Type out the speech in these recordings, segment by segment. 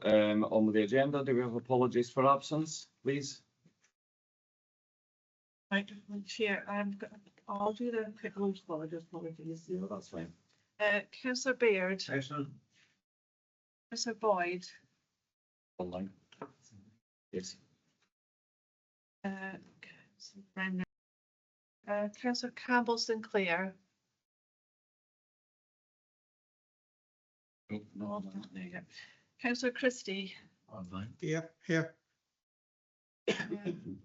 on with the agenda. Do we have apologies for absence, please? Right, Chair, I'll do the quick roll call. Apologies. Yeah, that's fine. Councillor Baird. Councillor Boyd. Online. Yes. Councillor Brennan. Councillor Campbell Sinclair. No, There you go. Councillor Christie. online. Here.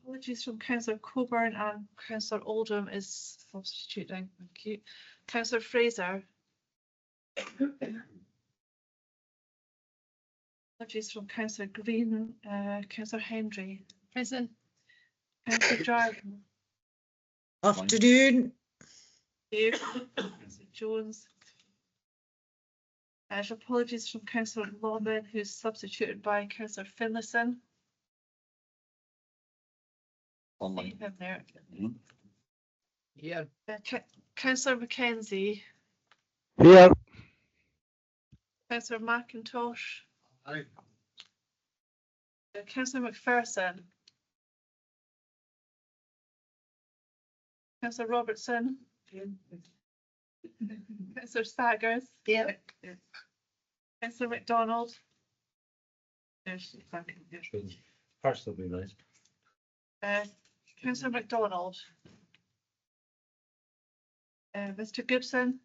Apologies from Councillor Coburn, and Councillor Oldham is substituting. Thank you. Councillor Fraser. Apologies from Councillor Green. Councillor Hendry. Present. Councillor Jarvin. Afternoon. Councillor Jones. Apologies from Councillor Lawman, who's substituted by Councillor Finlayson. Online. See him there. Here. Councillor Mackenzie. Here. Councillor McIntosh. Aye. Councillor McPherson. Councillor Robertson. Councillor Staggers. Here. Councillor MacDonald. There's back in there. First will be nice. Councillor MacDonald. Mr. Gibson.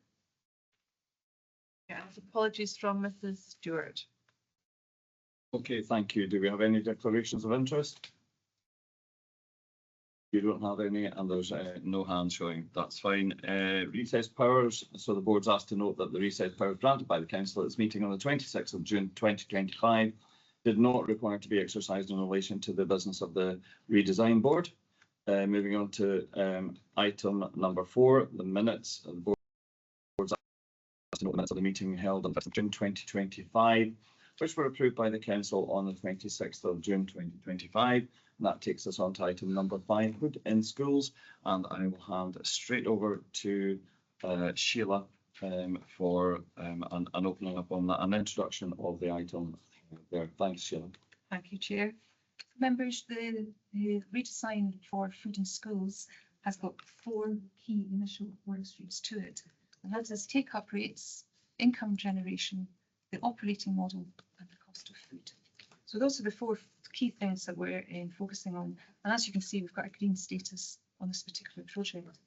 Yeah, apologies from Mrs. Stewart. Okay, thank you. Do we have any declarations of interest? You don't have any, and there's no hand showing. That's fine. Recess powers. So the board's asked to note that the recess powers granted by the council at its meeting on the 26th of June 2025 did not require to be exercised in relation to the business of the redesign board. Moving on to item number 4, the minutes. The board's asked to note the minutes of the meeting held on the 1st of June 2025, which were approved by the council on the 26th of June 2025. And that takes us on to item number 5, Hood in schools. And I will hand straight over to Sheila for an opening up on that, an introduction of the item there. Thanks, Sheila. Thank you, Chair. Members, the redesign for food in schools has got 4 key initial work streams to it. And that is take-up rates, income generation, the operating model, and the cost of food. So those are the 4 key things that we're focusing on. And as you can see, we've got a green status on this particular project.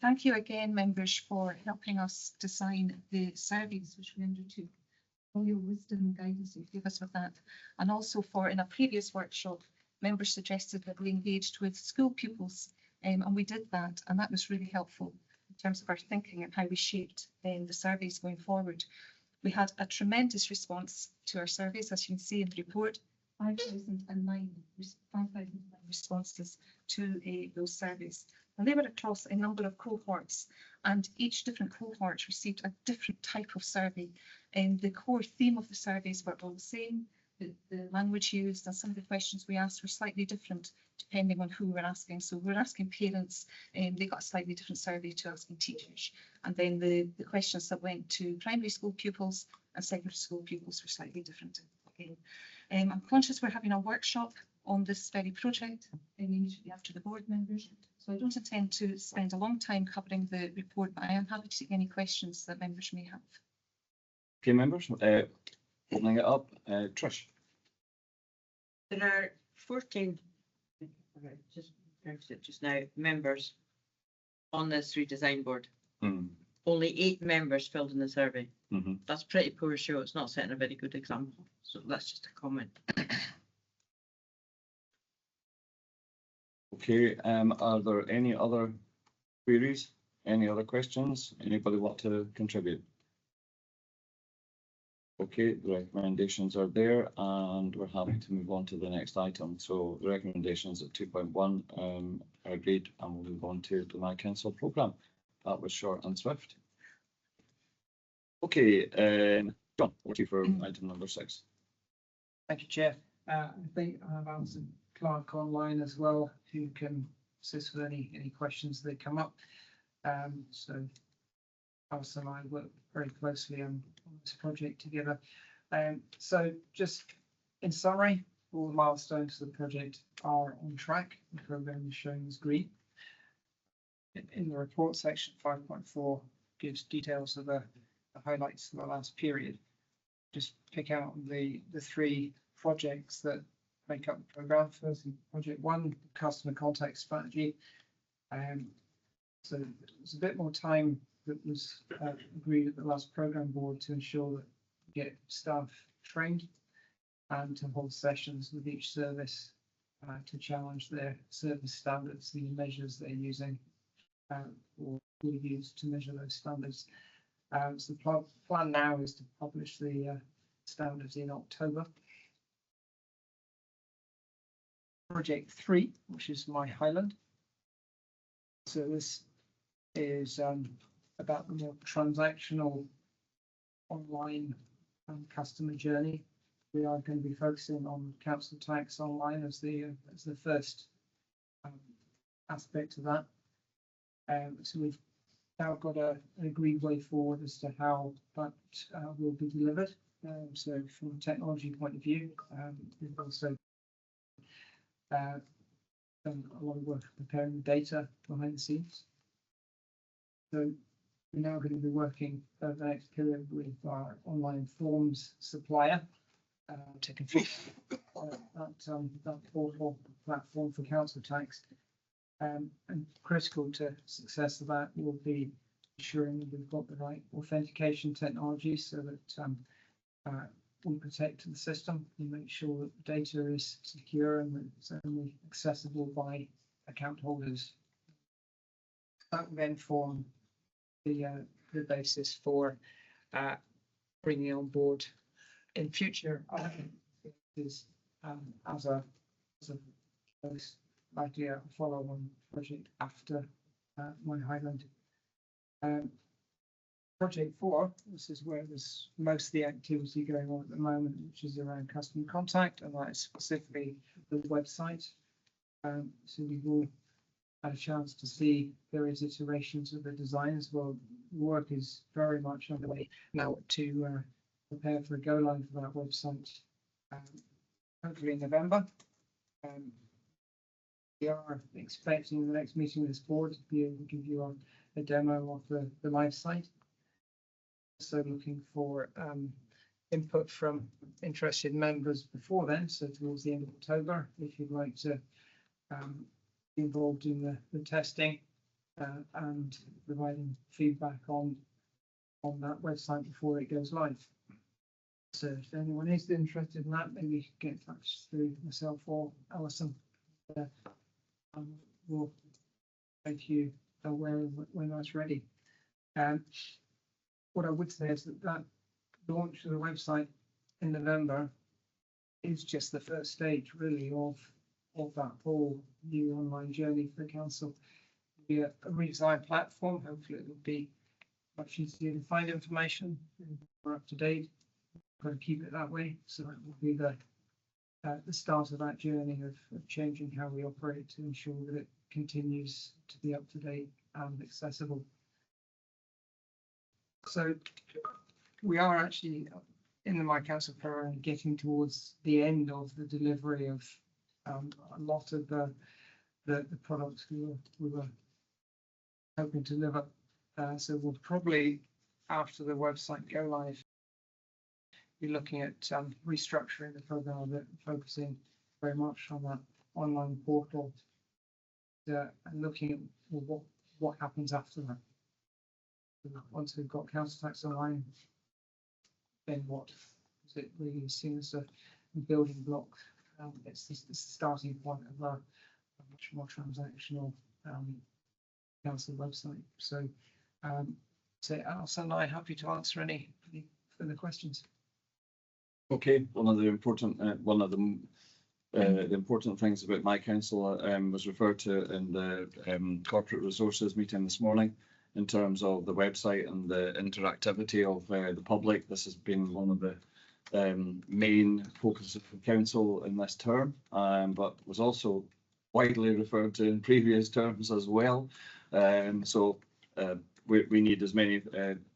Thank you again, members, for helping us design the surveys which we undertook. All your wisdom and guidance that you gave us with that. And also for, in a previous workshop, members suggested that we engaged with school pupils, and we did that. And that was really helpful in terms of our thinking and how we shaped the surveys going forward. We had a tremendous response to our surveys, as you can see in the report. 5,009 responses to those surveys. And they were across a number of cohorts, and each different cohort received a different type of survey. And the core theme of the surveys were all the same. The language used and some of the questions we asked were slightly different depending on who we were asking. So we were asking parents, and they got a slightly different survey to asking teachers. And then the questions that went to primary school pupils and secondary school pupils were slightly different again. I'm conscious we're having a workshop on this very project immediately after the board members. So I don't intend to spend a long time covering the report, but I am happy to take any questions that members may have. Okay, members, opening it up, Trish. There are 14, just now, members on this redesign board. Only 8 members filled in the survey. That's pretty poor show. It's not setting a very good example. So that's just a comment. Okay, are there any other queries? Any other questions? Anybody want to contribute? Okay, the recommendations are there, and we're happy to move on to the next item. So the recommendations at 2.1 are agreed, and we'll move on to the My Council programme. That was short and swift. Okay, John, over to you for item number 6. Thank you, Chair. I think I have Alison Clark online as well, who can assist with any questions that come up. So Alison and I work very closely on this project together. So just in summary, all the milestones of the project are on track. The program is showing as green. In the report section, 5.4 gives details of the highlights of the last period. Just pick out the three projects that make up the program. First, project 1, customer contact strategy. So there's a bit more time that was agreed at the last program board to ensure that we get staff trained and to hold sessions with each service to challenge their service standards, the measures they're using or will use to measure those standards. So the plan now is to publish the standards in October. Project 3, which is my Highland. So this is about the more transactional online customer journey. We are going to be focusing on council tax online as the first aspect of that. So we've now got an agreed way forward as to how that will be delivered. So from a technology point of view, we've also done a lot of work preparing the data behind the scenes. So we're now going to be working over the next period with our online forms supplier to configure that portal platform for council tax. And critical to success of that will be ensuring that we've got the right authentication technology so that we protect the system and make sure that the data is secure and that it's only accessible by account holders. That will then form the basis for bringing on board in future is as a idea follow-on project after my Highland. Project 4, this is where there's most of the activity going on at the moment, which is around customer contact, and that is specifically the website. So we've all had a chance to see various iterations of the design as well. Work is very much underway now to prepare for a go live for that website, hopefully in November. We are expecting the next meeting with this board to be able to give you a demo of the live site. So looking for input from interested members before then, so towards the end of October, if you'd like to be involved in the testing and providing feedback on that website before it goes live. So if anyone is interested in that, maybe get in touch through myself or Alison. We'll make you aware of when that's ready. What I would say is that launch of the website in November is just the first stage, really, of that whole new online journey for the council. It'll be a redesigned platform. Hopefully, it will be much easier to find information, more up to date. We've got to keep it that way, so that will be the start of that journey of changing how we operate to ensure that it continues to be up to date and accessible. So we are actually in the My Council program getting towards the end of the delivery of a lot of the products we were hoping to deliver. So we'll probably, after the website go live, be looking at restructuring the program a bit, focusing very much on that online portal and looking at what happens after that. Once we've got council tax online, then what is it really seen as a building block? It's the starting point of a much more transactional council website. So, Alison and I are happy to answer any further questions. Okay, one of the important things about My Council was referred to in the corporate resources meeting this morning in terms of the website and the interactivity of the public. This has been one of the main focuses of the council in this term, but was also widely referred to in previous terms as well. So we need as many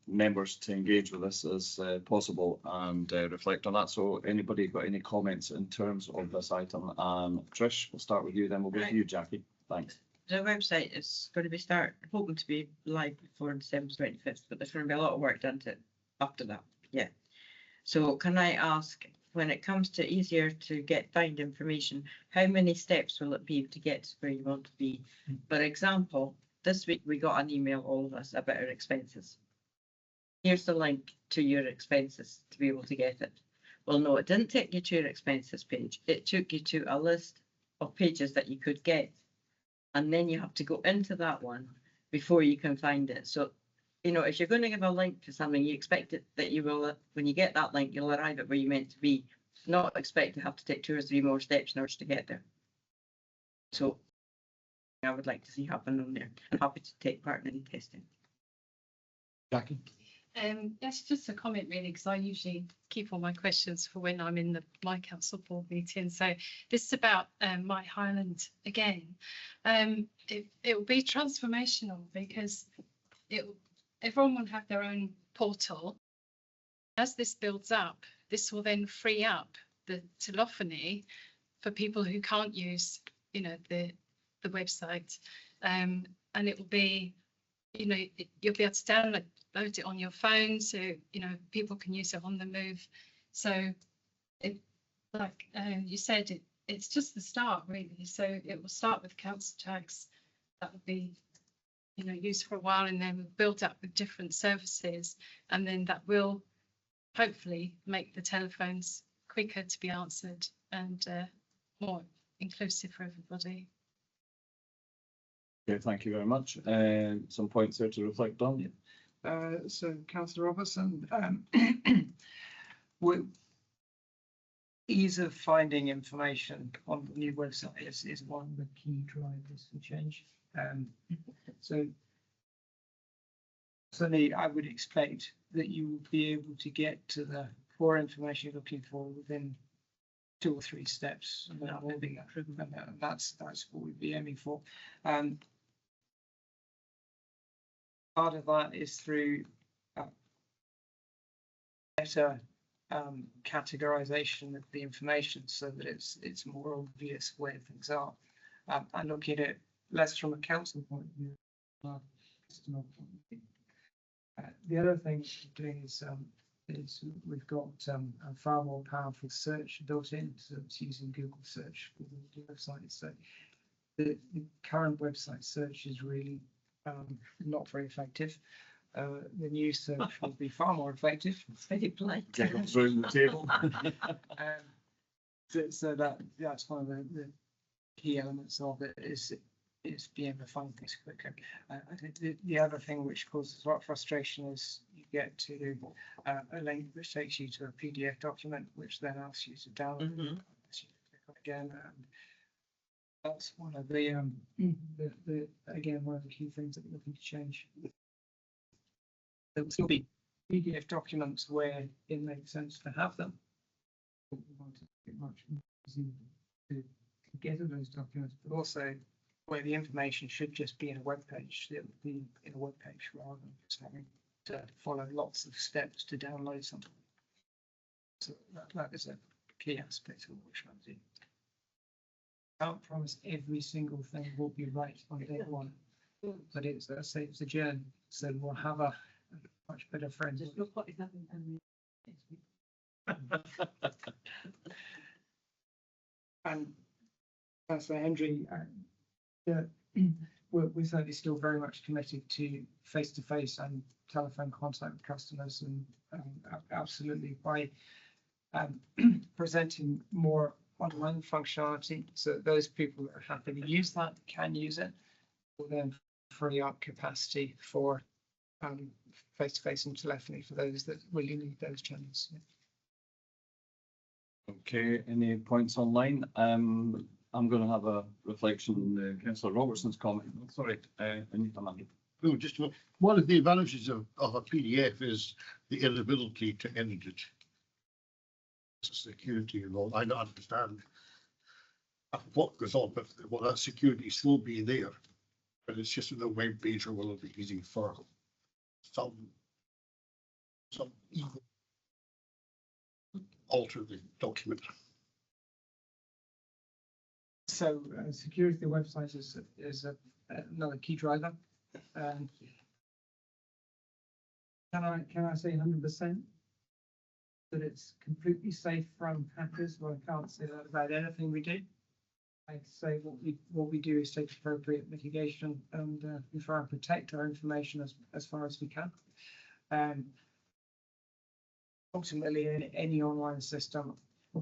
members to engage with this as possible and reflect on that. So anybody got any comments in terms of this item? Trish, we'll start with you, then we'll go to you, Jackie. Thanks. The website is going to be hoping to be live before December 25th, but there's going to be a lot of work done to it after that. Yeah. So can I ask, when it comes to easier to find information, how many steps will it be to get to where you want to be? For example, this week we got an email, all of us, about our expenses. Here's the link to your expenses to be able to get it. Well, no, it didn't take you to your expenses page. It took you to a list of pages that you could get. And then you have to go into that one before you can find it. So, you know, if you're going to give a link to something, you expect it that you will, when you get that link, you'll arrive at where you're meant to be, not expect to have to take 2 or 3 more steps in order to get there. So I would like to see happen on there. I'm happy to take part in any testing. Jackie? That's just a comment really, because I usually keep all my questions for when I'm in my council board meeting. So this is about my Highland again. It will be transformational because everyone will have their own portal. As this builds up, this will then free up the telephony for people who can't use, you know, the website, and it will be, you know, you'll be able to download it on your phone, so you know people can use it on the move. So it, like you said, it's just the start really. So it will start with council tax, that will be, you know, used for a while, and then we'll build up with different services, and then that will hopefully make the telephones quicker to be answered and more inclusive for everybody. Okay, thank you very much. Some points there to reflect on. So Councillor Robertson, ease of finding information on the new website is one of the key drivers for change. So certainly I would expect that you will be able to get to the core information you're looking for within 2 or 3 steps. And that's what we'd be aiming for. Part of that is through better categorization of the information so that it's more obvious where things are, and looking at it less from a council point of view. The other thing we're doing is we've got a far more powerful search built in, so it's using Google search for the website. So the current website search is really not very effective. The new search will be far more effective. It's very polite. Through the table. So that's one of the key elements of it is being able to find things quicker. I think the other thing which causes a lot of frustration is you get to a link which takes you to a PDF document, which then asks you to download it. You click on it again, and that's one of the again, one of the key things that we're looking to change. There will still be PDF documents where it makes sense to have them. But we want to make it much easier to get to those documents, but also where the information should just be in a web page, it would be in a web page rather than just having to follow lots of steps to download something. So that is a key aspect of what we're trying to do. I can't promise every single thing will be right on day one, but it's a journey. So we'll have a much better friend. Just look what is happening. And Councillor Hendry, we're certainly still very much committed to face-to-face and telephone contact with customers, and absolutely by presenting more online functionality, so those people that are happy to use that can use it, will then free up capacity for face-to-face and telephony for those that really need those channels. Yeah. Okay, any points online? I'm going to have a reflection on Councillor Robertson's comment. Sorry, Anita Mandy. No, just one of the advantages of a PDF is the inability to edit it. Security involved. I don't understand what goes on, but that security still be there. But it's just that the web page will be easy for some some evil alter the document. So security of the website is another key driver. Can I say 100% that it's completely safe from hackers? Well, I can't say that about anything we do. I'd say what we do is take appropriate mitigation and we try and protect our information as far as we can. Ultimately, in any online system,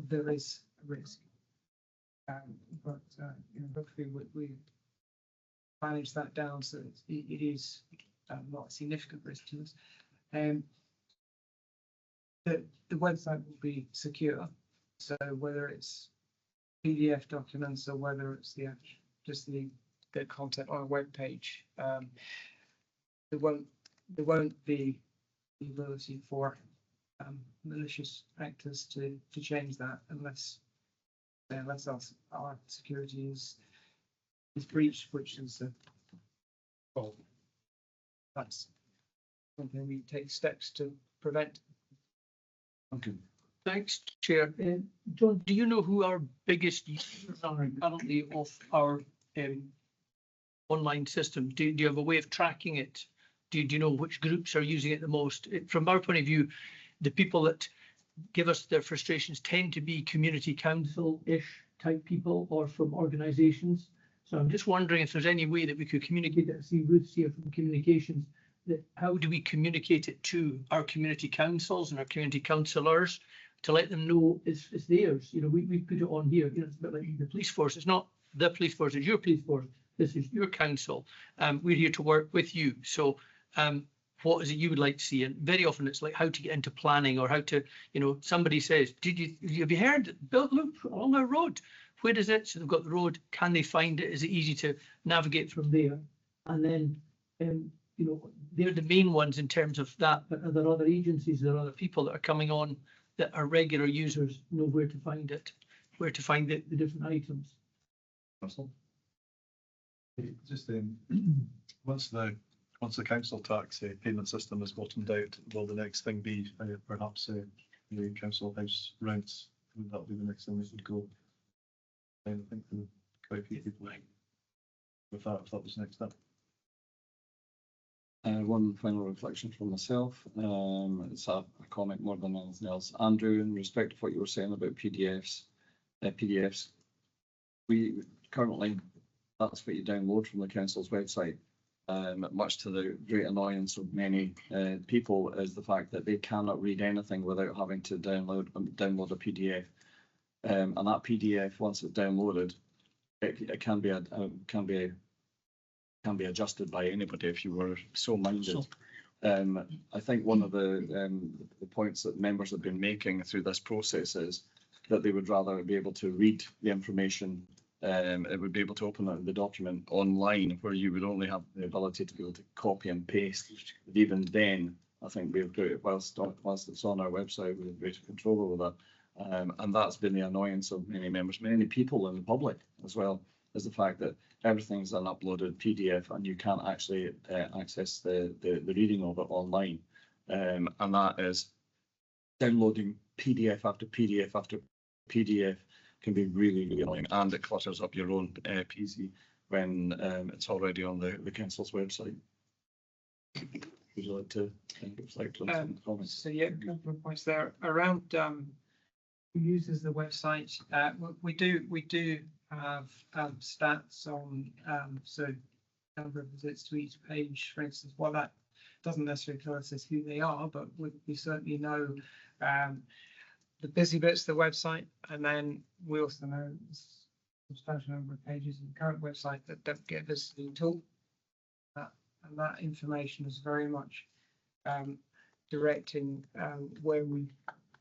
there is a risk. But you know, hopefully we manage that down so it is not a significant risk to us. The website will be secure, so whether it's PDF documents or whether it's just the content on a web page, there won't be the ability for malicious actors to change that unless our security is breached, which is well, that's something we take steps to prevent. Okay. Thanks, Chair. John, do you know who our biggest users are currently of our online system? Do you have a way of tracking it? Do you know which groups are using it the most? From our point of view, the people that give us their frustrations tend to be community council-ish type people or from organisations. So I'm just wondering if there's any way that we could communicate it. I see Ruth's here from communications. That how do we communicate it to our community councils and our community councillors to let them know it's theirs? You know, we put it on here. You know, it's a bit like the police force. It's not the police force, it's your police force. This is your council. We're here to work with you. So what is it you would like to see? And very often it's like how to get into planning or how to, you know, somebody says, have you heard built loop along our road? Where is it? So they've got the road. Can they find it? Is it easy to navigate from there? And then, you know, they're the main ones in terms of that, but are there other agencies, there are other people that are coming on that are regular users, know where to find it, where to find the different items? Russell? Just once the council tax payment system is bottomed out, will the next thing be perhaps the council house rents? Would that be the next thing that would go? I think quite a few people with that, if that was next step. One final reflection from myself. It's a comment more than anything else. Andrew, in respect of what you were saying about PDFs, we currently, that's what you download from the council's website. Much to the great annoyance of many people is the fact that they cannot read anything without having to download a PDF. And that PDF, once it's downloaded, it can be adjusted by anybody if you were so minded. I think one of the points that members have been making through this process is that they would rather be able to read the information. It would be able to open the document online, where you would only have the ability to be able to copy and paste. But even then, I think we've got it whilst it's on our website, we have greater control over that. And that's been the annoyance of many members, many people in the public as well, is the fact that everything's an uploaded PDF and you can't actually access the reading of it online. And that is downloading PDF after PDF after PDF can be really, really annoying, and it clutters up your own PC when it's already on the council's website. Would you like to reflect on some comments? So yeah, a couple of points there around who uses the website. We do have stats on so number of visits to each page, for instance. Well, that doesn't necessarily tell us who they are, but we certainly know the busy bits of the website, and then we also know a substantial number of pages in the current website that don't get visited at all. And that information is very much directing where we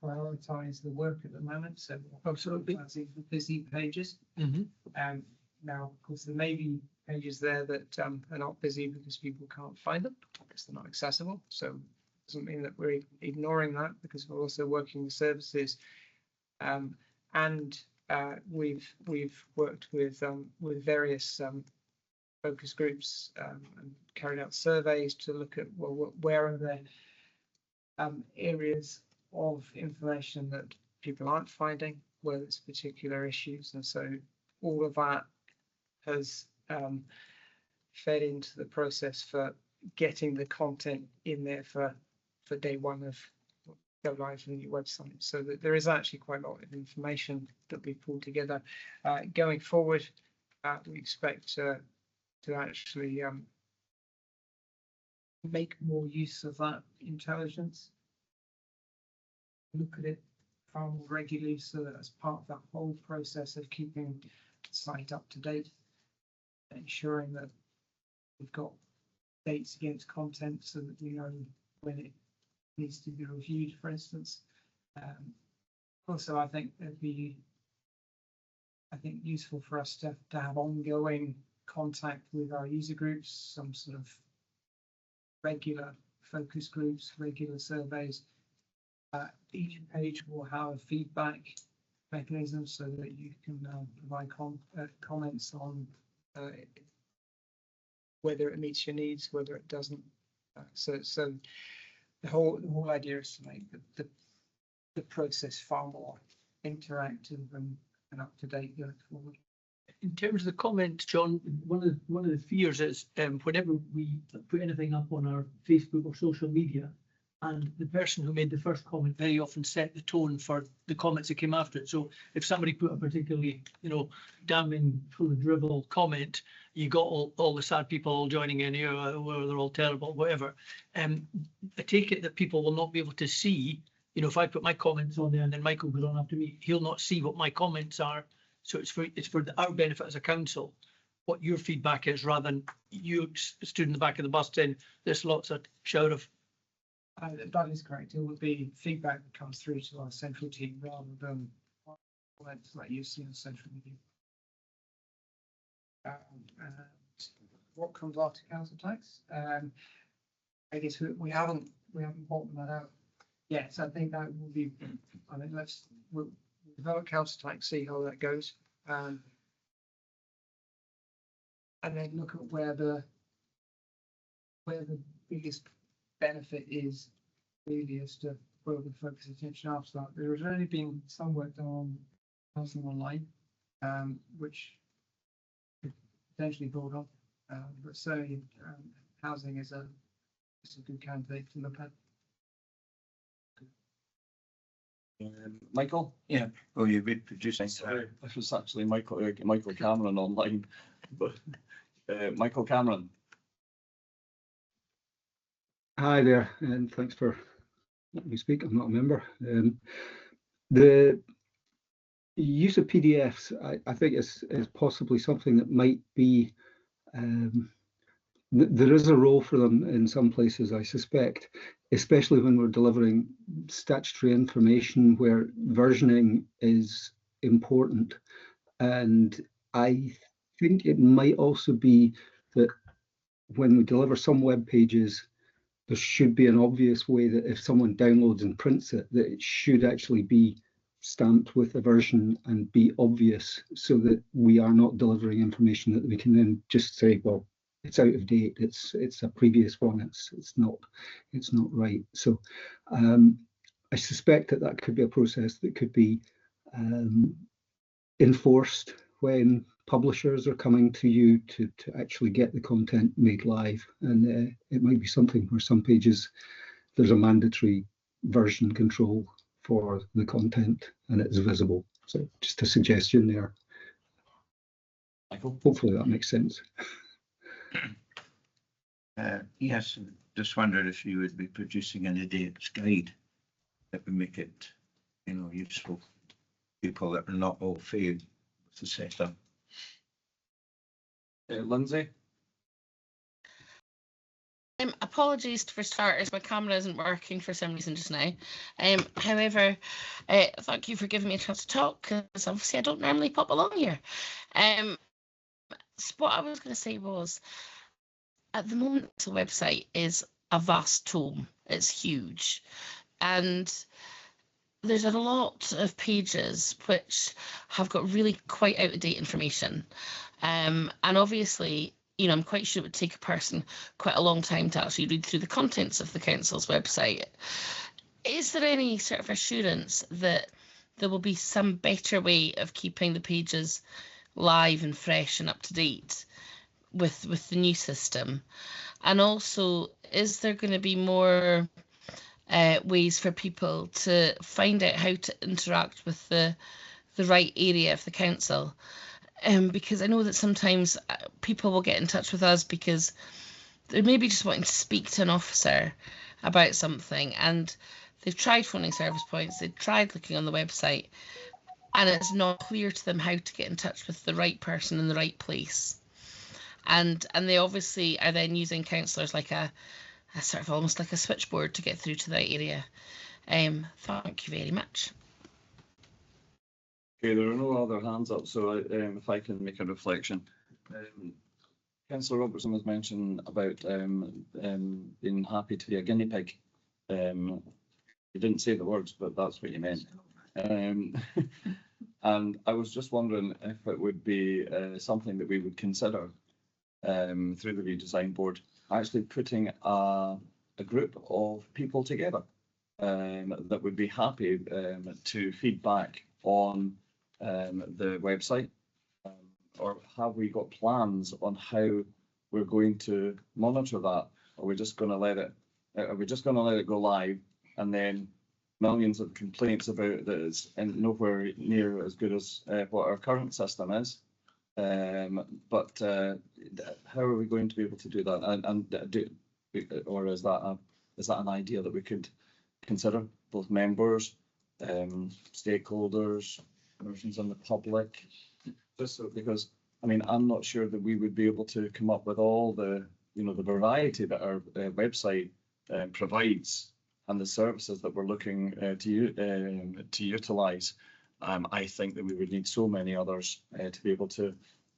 prioritize the work at the moment. So absolutely, that's the busy pages. Now, of course, there may be pages there that are not busy because people can't find them because they're not accessible. So doesn't mean that we're ignoring that, because we're also working with services, and we've worked with various focus groups and carried out surveys to look at, well, where are there areas of information that people aren't finding, whether it's particular issues. And so all of that has fed into the process for getting the content in there for day one of go live on the new website. So that there is actually quite a lot of information that we pulled together. Going forward, we expect to actually make more use of that intelligence, look at it far more regularly, so that as part of that whole process of keeping the site up to date, ensuring that we've got dates against content so that we know when it needs to be reviewed, for instance. Also, I think it'd be useful for us to have ongoing contact with our user groups, some sort of regular focus groups, regular surveys. Each page will have a feedback mechanism so that you can provide comments on whether it meets your needs, whether it doesn't. So the whole idea is to make the process far more interactive and up to date going forward. In terms of the comments, John, one of the fears is whenever we put anything up on our Facebook or social media, and the person who made the first comment very often set the tone for the comments that came after it. So if somebody put a particularly, damning, full of dribble comment, you got all the sad people all joining in here, where they're all terrible, whatever. I take it that people will not be able to see, if I put my comments on there and then Michael goes on after me, he'll not see what my comments are. So it's for our benefit as a council, what your feedback is, rather than you stood in the back of the bus saying there's lots of shout of. That is correct. It would be feedback that comes through to our central team rather than comments like you see on social media. What comes after council tax? I guess we haven't bottomed that out yet. So I think that will be. I mean, we'll develop council tax, see how that goes, and then look at where the biggest benefit is really as to where we focus attention after that. There has only been some work done on housing online, which could potentially build on, but certainly housing is a good candidate to look at. Michael? Yeah, well, you've been producing. Sorry, this was actually Michael Cameron online, but Michael Cameron. Hi there, and thanks for letting me speak. I'm not a member. The use of PDFs, I think, is possibly something that might be. There is a role for them in some places, I suspect, especially when we're delivering statutory information where versioning is important. And I think it might also be that when we deliver some web pages, there should be an obvious way that if someone downloads and prints it, that it should actually be stamped with a version and be obvious, so that we are not delivering information that we can then just say, well, it's out of date, it's a previous one, it's not right. So I suspect that could be a process that could be enforced when publishers are coming to you to actually get the content made live, and it might be something where some pages there's a mandatory version control for the content and it's visible. So just a suggestion there. Michael? Hopefully that makes sense. Yes, just wondered if you would be producing an idiot's guide that would make it, useful to people that are not au fait with the setup. Lindsay? Apologies for starters, my camera isn't working for some reason just now. However, thank you for giving me a chance to talk, because obviously I don't normally pop along here. So what I was going to say was, at the moment, the website is a vast tome. It's huge. And there's a lot of pages which have got really quite out-of-date information. And obviously, you know, I'm quite sure it would take a person quite a long time to actually read through the contents of the council's website. Is there any sort of assurance that there will be some better way of keeping the pages live and fresh and up to date with the new system? And also, is there going to be more ways for people to find out how to interact with the right area of the council? Because I know that sometimes people will get in touch with us because they're maybe just wanting to speak to an officer about something, and they've tried phoning service points, they've tried looking on the website, and it's not clear to them how to get in touch with the right person in the right place. And they obviously are then using councillors like a sort of almost like a switchboard to get through to that area. Thank you very much. Okay, there are no other hands up, so if I can make a reflection. Councillor Robertson was mentioned about being happy to be a guinea pig. You didn't say the words, but that's what you meant. And I was just wondering if it would be something that we would consider through the Redesign Board, actually putting a group of people together that would be happy to feed back on the website, or have we got plans on how we're going to monitor that? Are we just going to let it? Are we just going to let it go live, and then millions of complaints about that is nowhere near as good as what our current system is? But how are we going to be able to do that? Or is that an idea that we could consider, both members, stakeholders, persons in the public? Just so, because I mean, I'm not sure that we would be able to come up with all the the variety that our website provides and the services that we're looking to utilise. I think that we would need so many others to be able to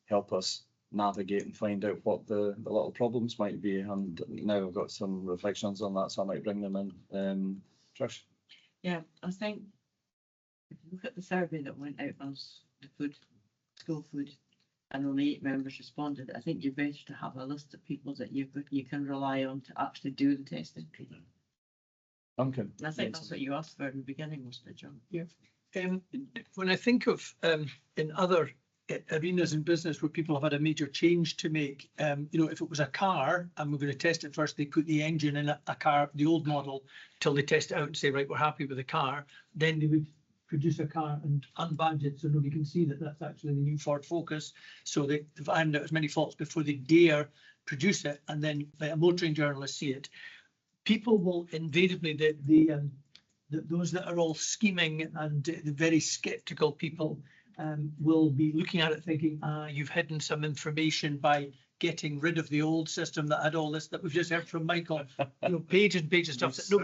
help us navigate and find out what the little problems might be. And now I've got some reflections on that, so I might bring them in. Trish? Yeah, I think if you look at the survey that went out as the food, school food, and only 8 members responded, I think you're better to have a list of people that you can rely on to actually do the testing. Okay. And I think that's what you asked for in the beginning, wasn't it, John? Yeah. When I think of in other arenas in business where people have had a major change to make, if it was a car and we're going to test it first, they put the engine in a car, the old model, till they test it out and say, right, we're happy with the car. Then they would produce a car and unbadge it so nobody can see that that's actually the new Ford Focus. So they've ironed out as many faults before they dare produce it, and then let a motoring journalist see it. People will invariably, those that are all scheming and the very sceptical people will be looking at it thinking, you've hidden some information by getting rid of the old system that had all this that we've just heard from Michael, page and page of stuff. No,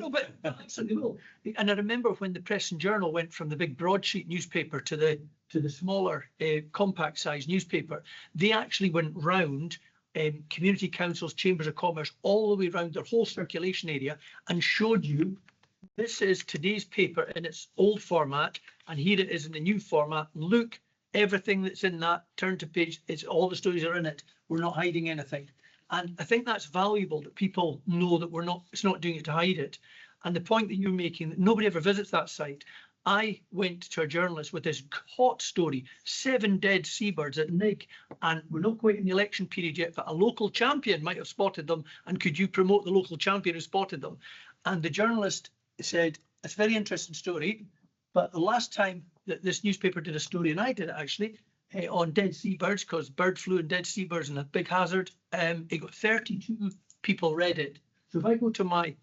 but absolutely will. And I remember when the Press and Journal went from the big broadsheet newspaper to the smaller compact size newspaper, they actually went round community councils, chambers of commerce, all the way around their whole circulation area and showed you this is today's paper in its old format, and here it is in the new format. Look, everything that's in that, turn to page, all the stories are in it. We're not hiding anything. And I think that's valuable, that people know that it's not doing it to hide it. And the point that you're making, that nobody ever visits that site. I went to a journalist with this hot story, 7 dead seabirds at Nig, and we're not quite in the election period yet, but a local champion might have spotted them, and could you promote the local champion who spotted them? And the journalist said, it's a very interesting story, but the last time that this newspaper did a story, and I did it actually, on dead seabirds, because bird flu and dead seabirds and a big hazard, it got 32 people read it. So if I go to my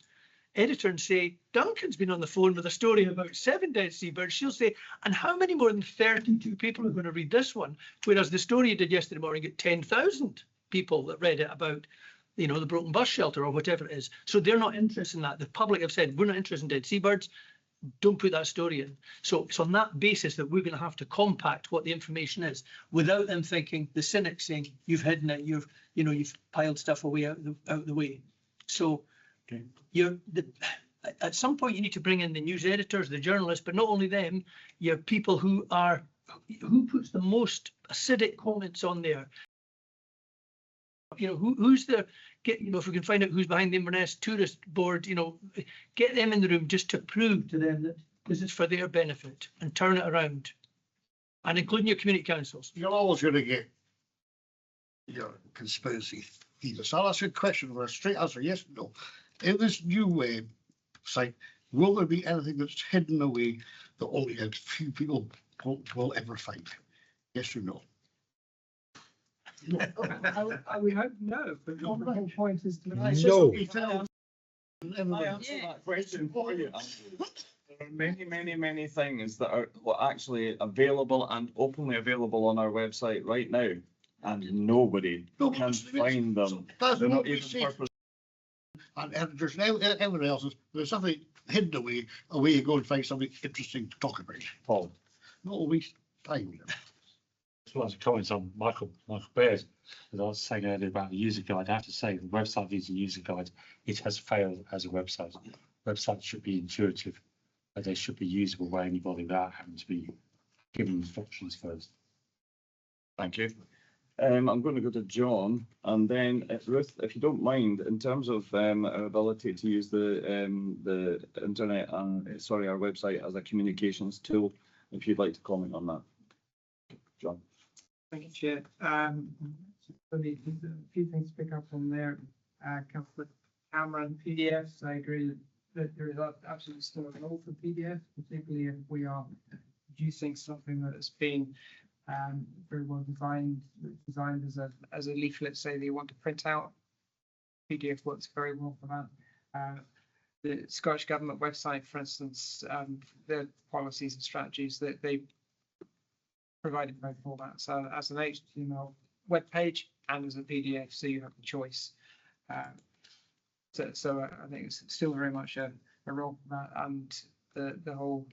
editor and say, Duncan's been on the phone with a story about 7 dead seabirds, she'll say, and how many more than 32 people are going to read this one? Whereas the story you did yesterday morning got 10,000 people that read it about, the broken bus shelter or whatever it is. So they're not interested in that. The public have said, we're not interested in dead seabirds. Don't put that story in. So it's on that basis that we're going to have to compact what the information is, without them thinking, the cynics saying, you've hidden it, you've piled stuff away out the way. So okay. At some point you need to bring in the news editors, the journalists, but not only them, you have people who puts the most acidic comments on there. You know, who's the, if we can find out who's behind the Inverness Tourist Board, get them in the room just to prove to them that this is for their benefit and turn it around. And including your community councils. You're always going to get your conspiracy theorists. So I'll ask you a question with a straight answer, yes or no. In this new website, will there be anything that's hidden away that only a few people will ever find? Yes or no? We hope no, but the whole point is to. No. Everybody answer that question for you. There are many things that are actually available and openly available on our website right now, and nobody can find them. That's They're what not we even say. purpose. And there's everyone else's, there's something hidden away, away you go and find something interesting to talk about. Paul. Not always time. Just wanted to comment on Michael Baird, as I was saying earlier about the user guide. I have to say, the website is a user guide. It has failed as a website. Websites should be intuitive, but they should be usable by anybody without having to be given instructions first. Thank you. I'm going to go to John, and then Ruth, if you don't mind, in terms of our ability to use the internet and our website as a communications tool, if you'd like to comment on that, John. Thank you, Chair. A few things to pick up on there. Councillor Cameron, PDFs, I agree that there is absolutely still a role for PDFs, particularly if we are producing something that has been very well designed as a leaflet, say they want to print out. PDF works very well for that. The Scottish Government website, for instance, their policies and strategies that they provided both formats, so as an HTML web page and as a PDF, so you have the choice. So I think it's still very much a role for that, and the whole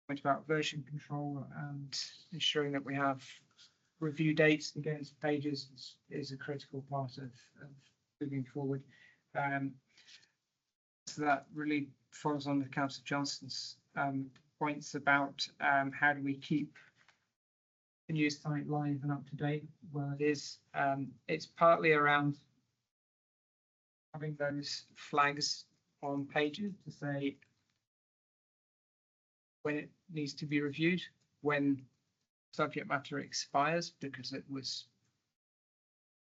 point about version control and ensuring that we have review dates against pages is a critical part of moving forward. So that really follows on to Councillor Johnston's points about how do we keep the news site live and up to date. Well, it's partly around having those flags on pages to say when it needs to be reviewed, when subject matter expires because it was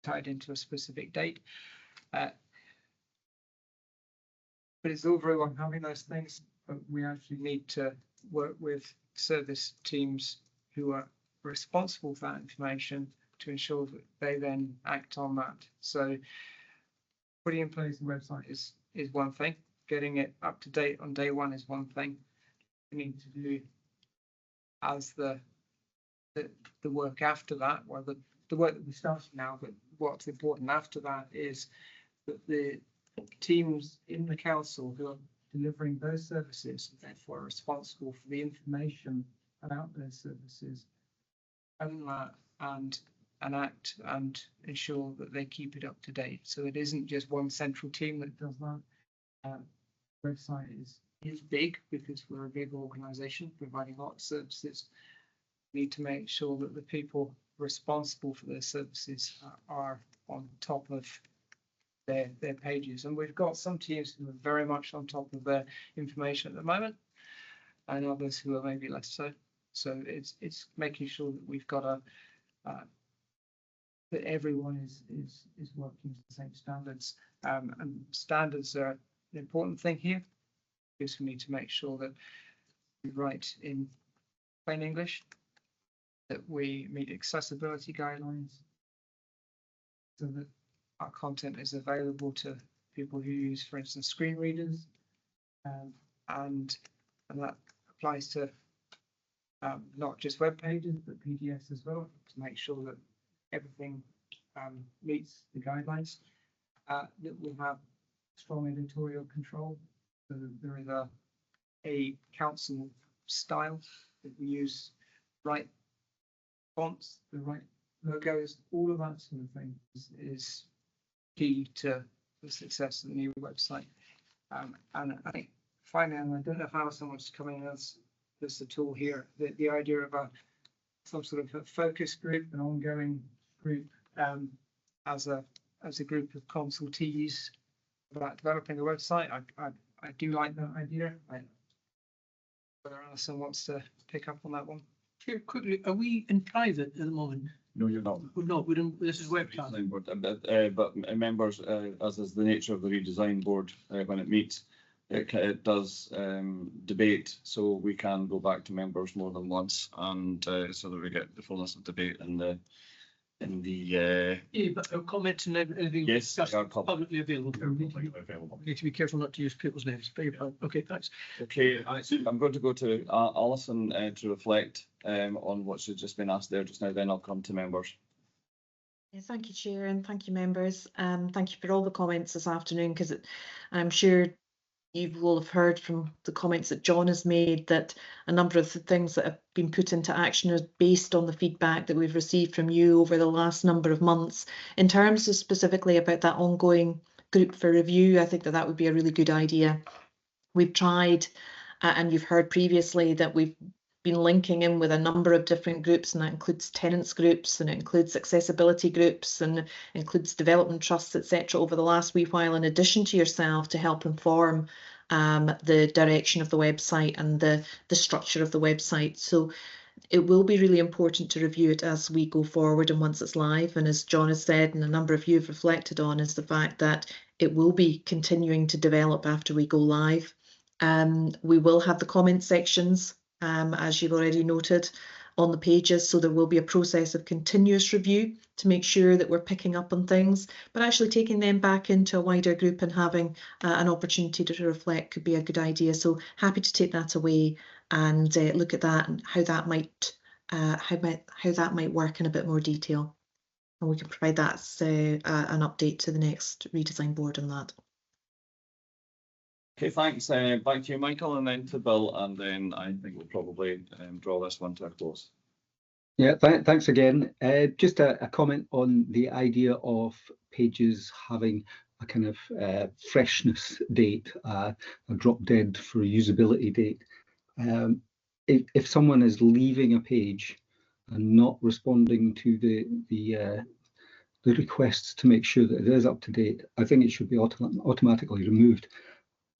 tied into a specific date. But it's all very well having those things, but we actually need to work with service teams who are responsible for that information to ensure that they then act on that. So putting in place the website is one thing, getting it up to date on day one is one thing. We need to do as the work after that, well, the work that we started now, but what's important after that is that the teams in the council who are delivering those services and therefore are responsible for the information about those services own that and act and ensure that they keep it up to date. So it isn't just one central team that does that. Website is big because we're a big organisation providing lots of services. We need to make sure that the people responsible for their services are on top of their pages, and we've got some teams who are very much on top of their information at the moment and others who are maybe less so. So it's making sure that we've got that everyone is working to the same standards, and standards are an important thing here because we need to make sure that we write in plain English, that we meet accessibility guidelines, so that our content is available to people who use, for instance, screen readers, and that applies to not just web pages but PDFs as well, to make sure that everything meets the guidelines. That we have strong editorial control, so that there is a council style that we use, right fonts, the right logos, all of that sort of thing is key to the success of the new website. And I think finally, and I don't know if Alison wants to come in as this at all here, the idea of some sort of a focus group, an ongoing group, as a as a group of consultees about developing a website. I do like that idea. Whether Alison wants to pick up on that one. Chair, quickly, are we in private at the moment? No, you're not. We're not, we're in, this is webcast. Redesign board, but members, as is the nature of the redesign board, when it meets, it does debate, so we can go back to members more than once, and so that we get the fullness of debate in the Yeah, but our comments and everything. Yes, they are publicly available. We need to be careful not to use people's names. Okay, thanks. Okay, I'm going to go to Alison to reflect on what's just been asked there just now, then I'll come to members. Yeah, thank you, Chair, and thank you, members. Thank you for all the comments this afternoon, because I'm sure you will have heard from the comments that John has made that a number of the things that have been put into action are based on the feedback that we've received from you over the last number of months. In terms of specifically about that ongoing group for review, I think that that would be a really good idea. We've tried, and you've heard previously, that we've been linking in with a number of different groups, and that includes tenants groups, and it includes accessibility groups, and includes development trusts, etc. over the last wee while, in addition to yourself, to help inform the direction of the website and the structure of the website. So it will be really important to review it as we go forward and once it's live. And as John has said, and a number of you have reflected on, is the fact that it will be continuing to develop after we go live. We will have the comment sections, as you've already noted, on the pages, so there will be a process of continuous review to make sure that we're picking up on things, but actually taking them back into a wider group and having an opportunity to reflect could be a good idea. So happy to take that away and look at that and how that might work in a bit more detail, and we can provide that as an update to the next redesign board on that. Okay, thanks. Back to you, Michael, and then to Bill, and then I think we'll probably draw this one to a close. Yeah, thanks again. Just a comment on the idea of pages having a kind of freshness date, a drop dead for usability date. If someone is leaving a page and not responding to the requests to make sure that it is up to date, I think it should be automatically removed.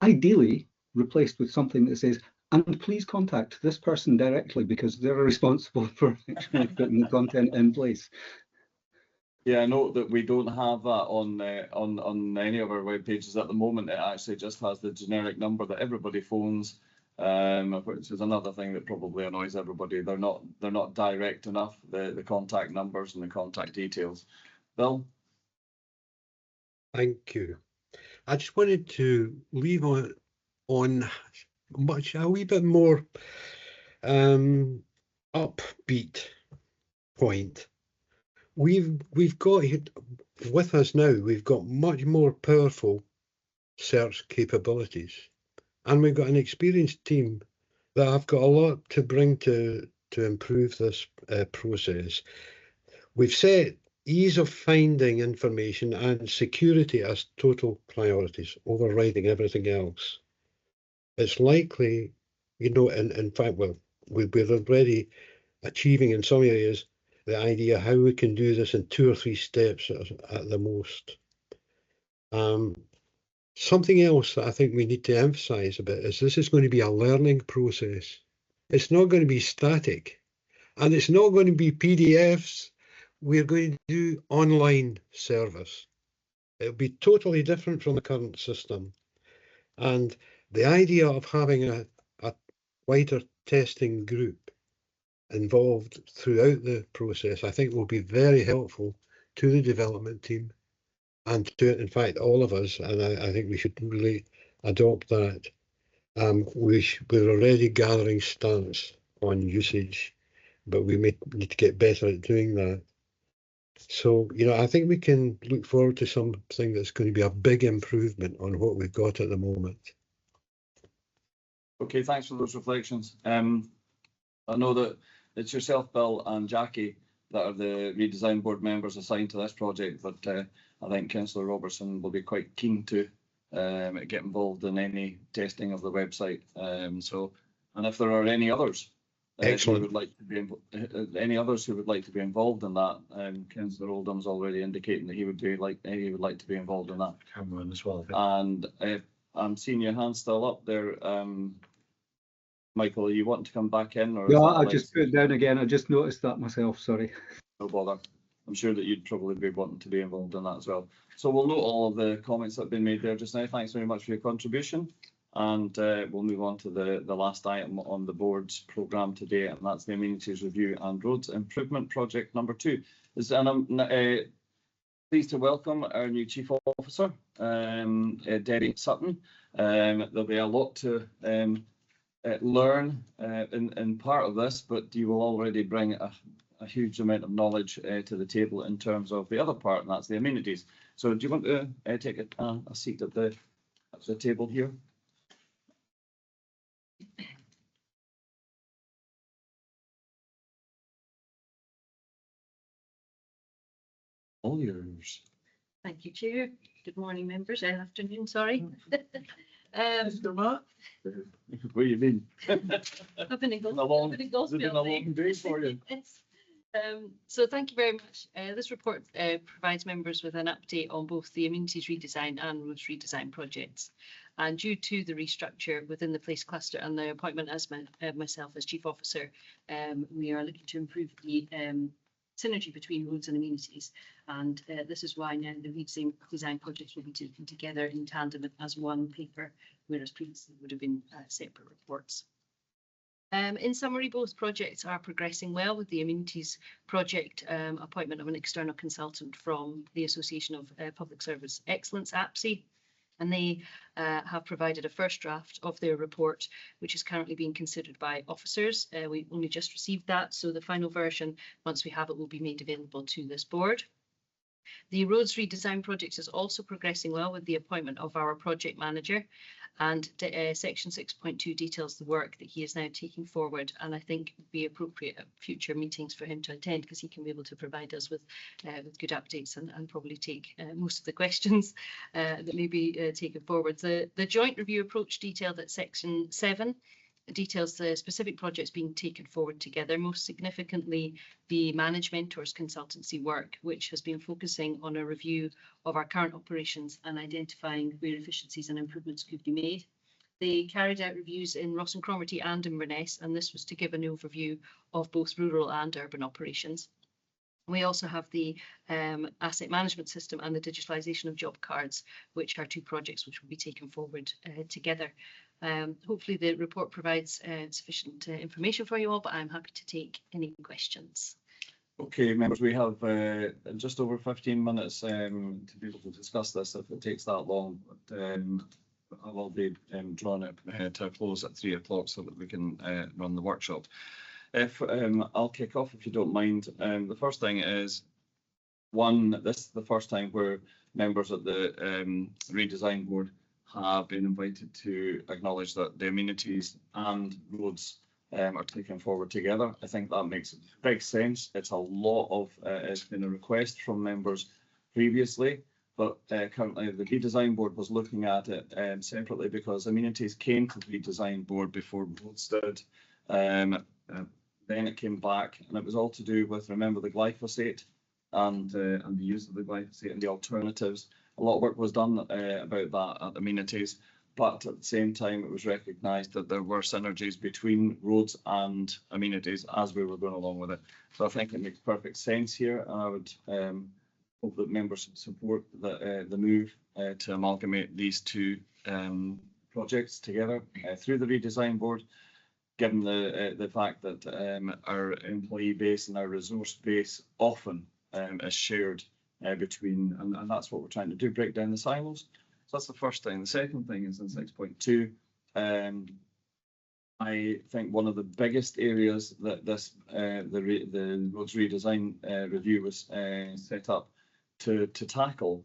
Ideally replaced with something that says, and please contact this person directly because they're responsible for actually putting the content in place. Yeah, I note that we don't have that on any of our web pages at the moment. It actually just has the generic number that everybody phones, which is another thing that probably annoys everybody. They're not direct enough, the contact numbers and the contact details. Bill? Thank you. I just wanted to leave on much a wee bit more upbeat point. We've got with us now, we've got much more powerful search capabilities, and we've got an experienced team that have got a lot to bring to improve this process. We've set ease of finding information and security as total priorities, overriding everything else. It's likely, in fact, well, we're already achieving in some areas the idea how we can do this in 2 or 3 steps at the most. Something else that I think we need to emphasize a bit is this is going to be a learning process. It's not going to be static, and it's not going to be PDFs. We're going to do online service. It'll be totally different from the current system. And the idea of having a wider testing group involved throughout the process, I think will be very helpful to the development team and to, in fact, all of us. And I think we should really adopt that. We're already gathering stats on usage, but we may need to get better at doing that. So, I think we can look forward to something that's going to be a big improvement on what we've got at the moment. Okay, thanks for those reflections. I know that it's yourself, Bill, and Jackie that are the redesign board members assigned to this project, but I think Councillor Robertson will be quite keen to get involved in any testing of the website. And if there are any others Excellent. Would like to be any others who would like to be involved in that. Councillor Oldham's already indicating that he would like to be involved in that. Cameron as well. And I'm seeing your hand still up there. Michael, are you wanting to come back in? Or Yeah, I just put it down again. I just noticed that myself, sorry. No bother. I'm sure that you'd probably be wanting to be involved in that as well. So we'll note all of the comments that have been made there just now. Thanks very much for your contribution. And we'll move on to the last item on the board's programme today, and that's the Amenities Review and Roads Improvement Project number 2. And I'm pleased to welcome our new Chief Officer, Debbie Sutton. There'll be a lot to learn in part of this, but you will already bring a huge amount of knowledge to the table in terms of the other part, and that's the amenities. So do you want to take a seat at the table here? All yours. Thank you, Chair. Good morning, members. Afternoon, sorry. Mr. Matt, where you been? I've been in It's been a long day for you. So thank you very much. This report provides members with an update on both the amenities redesign and roads redesign projects. And due to the restructure within the place cluster and the appointment as myself as Chief Officer, we are looking to improve the synergy between roads and amenities. And this is why now the redesign projects will be taken together in tandem as one paper, whereas previously would have been separate reports. In summary, both projects are progressing well, with the amenities project appointment of an external consultant from the Association of Public Service Excellence, APSI, and they have provided a first draft of their report, which is currently being considered by officers. We only just received that, so the final version, once we have it, will be made available to this board. The roads redesign project is also progressing well with the appointment of our project manager, and section 6.2 details the work that he is now taking forward, and I think would be appropriate at future meetings for him to attend, because he can be able to provide us with good updates and probably take most of the questions that may be taken forward. The joint review approach detailed at section 7 details the specific projects being taken forward together, most significantly the Manage Mentors consultancy work, which has been focusing on a review of our current operations and identifying where efficiencies and improvements could be made. They carried out reviews in Ross and Cromarty and Inverness, and this was to give an overview of both rural and urban operations. We also have the asset management system and the digitalisation of job cards, which are 2 projects which will be taken forward together. Hopefully the report provides sufficient information for you all, but I'm happy to take any questions. Okay, members, we have just over 15 minutes to be able to discuss this if it takes that long. But, I will be drawing it to a close at 3 o'clock so that we can run the workshop. If I'll kick off if you don't mind. The first thing is, this is the first time where members of the redesign board have been invited to acknowledge that the amenities and roads are taken forward together. I think that makes big sense. It's a lot of, it's been a request from members previously, but currently the redesign board was looking at it separately because amenities came to the redesign board before roads did. Then it came back, and it was all to do with, remember, the glyphosate and the use of the glyphosate and the alternatives. A lot of work was done about that at amenities, but at the same time it was recognised that there were synergies between roads and amenities as we were going along with it. So I think it makes perfect sense here, and I would hope that members support the move to amalgamate these 2 projects together through the redesign board, given the fact that our employee base and our resource base often is shared between, and that's what we're trying to do, break down the silos. So that's the first thing. The second thing is in 6.2. I think one of the biggest areas that this the roads redesign review was set up to tackle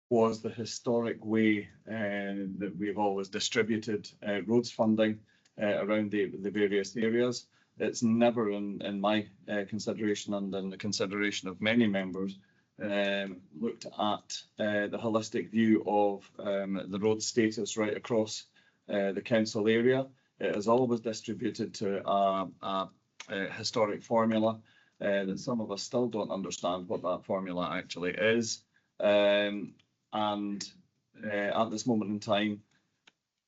was the historic way that we've always distributed roads funding around the various areas. It's never in my consideration and in the consideration of many members looked at the holistic view of the road status right across the council area. It is always distributed to a historic formula that some of us still don't understand what that formula actually is. And at this moment in time,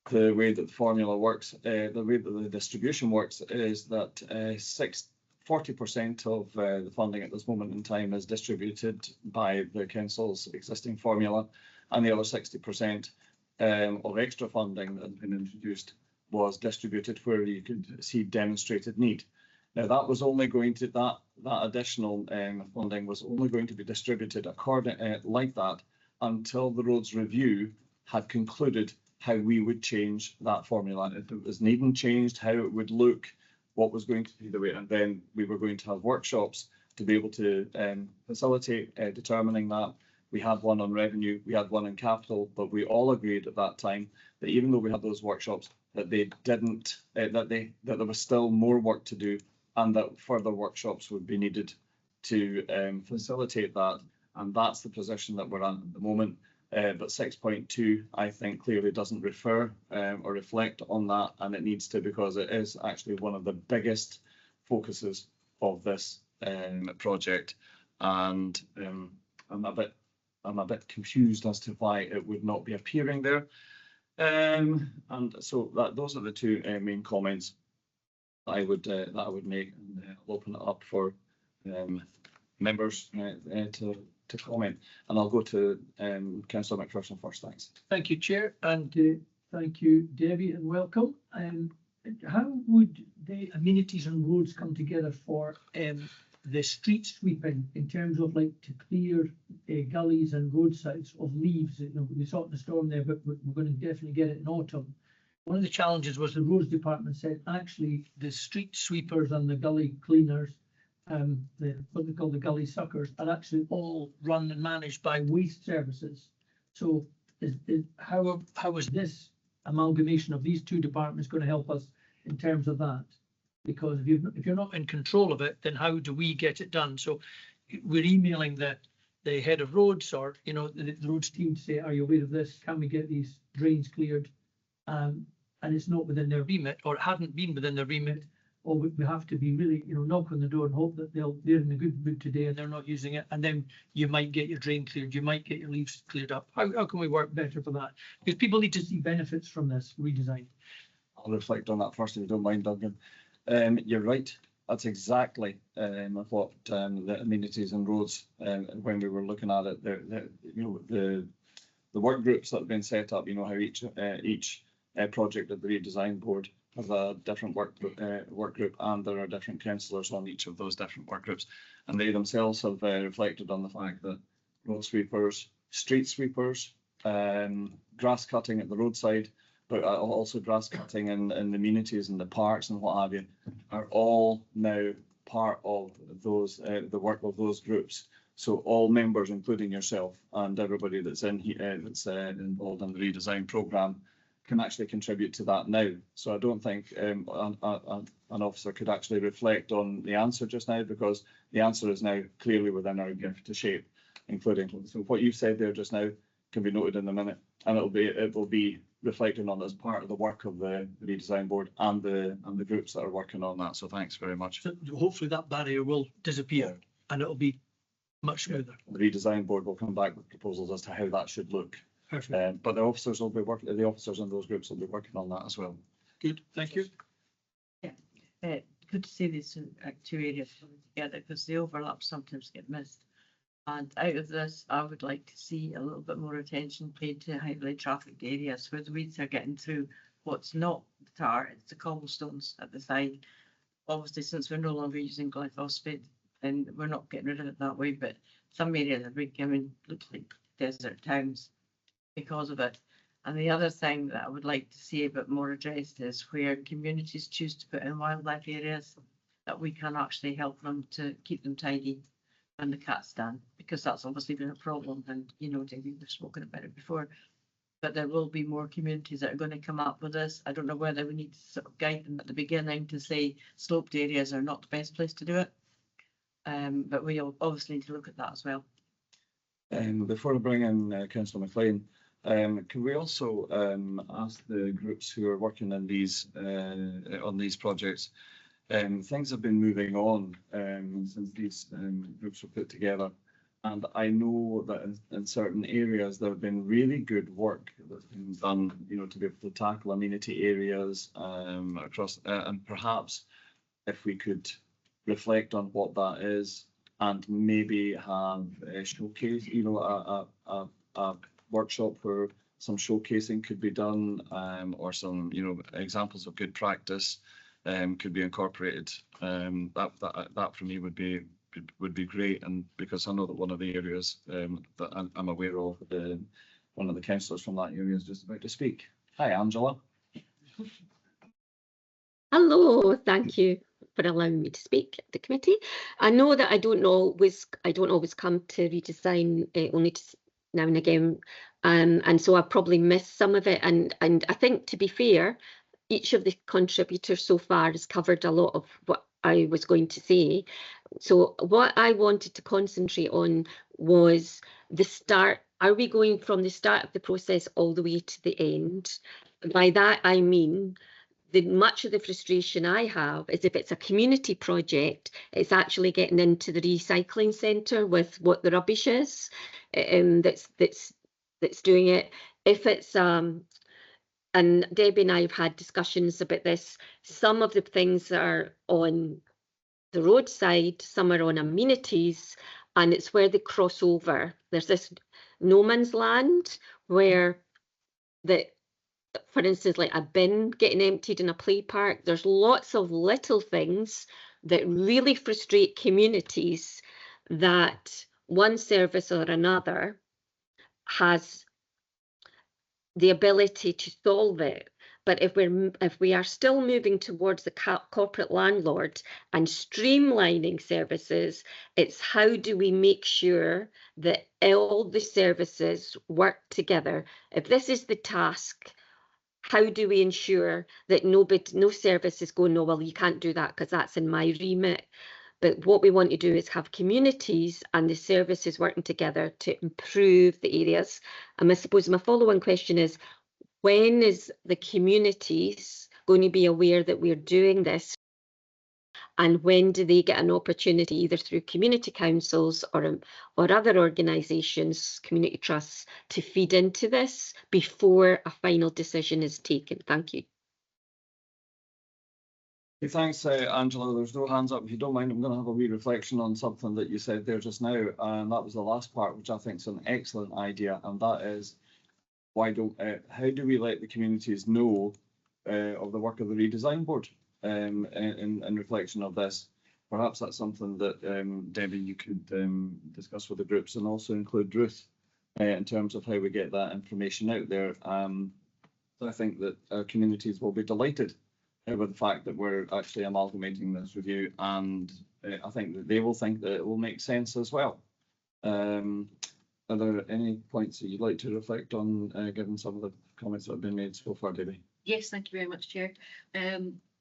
the way that the formula works, the way that the distribution works is that 40% of the funding at this moment in time is distributed by the council's existing formula, and the other 60% of extra funding that has been introduced was distributed where you could see demonstrated need. Now that was only going to, that additional funding was only going to be distributed according like that until the roads review had concluded how we would change that formula. If it was needing changed, how it would look, what was going to be the way, and then we were going to have workshops to be able to facilitate determining that. We had one on revenue, we had one on capital, but we all agreed at that time that even though we had those workshops, that they didn't, that there was still more work to do, and that further workshops would be needed to facilitate that. And that's the position that we're at the moment. But 6.2, I think, clearly doesn't refer or reflect on that, and it needs to, because it is actually one of the biggest focuses of this project. And I'm a bit confused as to why it would not be appearing there. And so those are the two main comments I would make, and I'll open it up for members to comment, and I'll go to Councillor McPherson first. Thanks. Thank you, Chair, and thank you, Debbie, and welcome. How would the amenities and roads come together for the street sweeping in terms of like to clear gullies and roadsides of leaves? You know, we saw it in the storm there, but we're going to definitely get it in autumn. One of the challenges was the roads department said actually the street sweepers and the gully cleaners, what they call the gully suckers, are actually all run and managed by waste services. So how is this amalgamation of these two departments going to help us in terms of that? Because if you're not in control of it, then how do we get it done? So we're emailing the head of roads, or the roads team to say, are you aware of this? Can we get these drains cleared? And it's not within their remit, or it hadn't been within their remit, or we have to be really, knock on the door and hope that they're in a good mood today and they're not using it, and then you might get your drain cleared, you might get your leaves cleared up. How can we work better for that? Because people need to see benefits from this redesign. I'll reflect on that first, if you don't mind, Duncan. You're right. That's exactly what the amenities and roads, when we were looking at it, the work groups that have been set up, how each project at the redesign board has a different work group, and there are different councillors on each of those different work groups, and they themselves have reflected on the fact that road sweepers, street sweepers, grass cutting at the roadside, but also grass cutting in the amenities and the parks and what have you, are all now part of those the work of those groups. So all members, including yourself and everybody that's in here, that's involved in the redesign programme, can actually contribute to that now. So I don't think an officer could actually reflect on the answer just now, because the answer is now clearly within our gift to shape, including, so what you've said there just now can be noted in the minute, and it will be reflected on as part of the work of the redesign board and the groups that are working on that. So thanks very much. So hopefully that barrier will disappear and it'll be much smoother. The redesign board will come back with proposals as to how that should look. Perfect. But the officers will be working. The officers in those groups will be working on that as well. Good. Thank you. Yeah, good to see these two areas coming together, because the overlap sometimes get missed. And out of this, I would like to see a little bit more attention paid to highly trafficked areas where the weeds are getting through what's not the tar, it's the cobblestones at the side. Obviously, since we're no longer using glyphosate, and we're not getting rid of it that way, but some areas are becoming, looks like desert towns because of it. And the other thing that I would like to see a bit more addressed is where communities choose to put in wildlife areas, that we can actually help them to keep them tidy when the cat's done, because that's obviously been a problem. And we've spoken about it before, but there will be more communities that are going to come up with this. I don't know whether we need to sort of guide them at the beginning to say sloped areas are not the best place to do it, but we obviously need to look at that as well. Before I bring in Councillor McLean, can we also ask the groups who are working in these on these projects things have been moving on since these groups were put together. And I know that in certain areas there have been really good work that's been done, you know, to be able to tackle amenity areas across, and perhaps if we could reflect on what that is and maybe have a showcase, you know, a workshop where some showcasing could be done, or some, you know, examples of good practice could be incorporated. That for me would be great, and because I know that one of the areas that I'm aware of, one of the councillors from that area is just about to speak. Hi, Angela. Hello, thank you for allowing me to speak at the committee. I know that I don't always come to redesign only now and again, and so I probably missed some of it. And I think, to be fair, each of the contributors so far has covered a lot of what I was going to say. So what I wanted to concentrate on was the start. Are we going from the start of the process all the way to the end? By that I mean, much of the frustration I have is if it's a community project, it's actually getting into the recycling centre with what the rubbish is, that's doing it. If it's and Debbie and I have had discussions about this. Some of the things are on the roadside, some are on amenities, and it's where they cross over. There's this no man's land where for instance, like a bin getting emptied in a play park. There's lots of little things that really frustrate communities that one service or another has the ability to solve it. But if we are still moving towards the corporate landlord and streamlining services, it's how do we make sure that all the services work together? If this is the task, how do we ensure that no services go, no, well, you can't do that because that's in my remit. But what we want to do is have communities and the services working together to improve the areas. And I suppose my follow-on question is, when is the communities going to be aware that we're doing this? And when do they get an opportunity, either through community councils or other organisations, community trusts, to feed into this before a final decision is taken? Thank you. Okay, thanks, Angela. There's no hands up. If you don't mind, I'm going to have a wee reflection on something that you said there just now, and that was the last part, which I think is an excellent idea, and that is, how do we let the communities know of the work of the redesign board in reflection of this? Perhaps that's something that Debbie, you could discuss with the groups, and also include Ruth in terms of how we get that information out there. So I think that our communities will be delighted with the fact that we're actually amalgamating this review, and I think that they will think that it will make sense as well. Are there any points that you'd like to reflect on, given some of the comments that have been made so far, Debbie? Yes, thank you very much, Chair.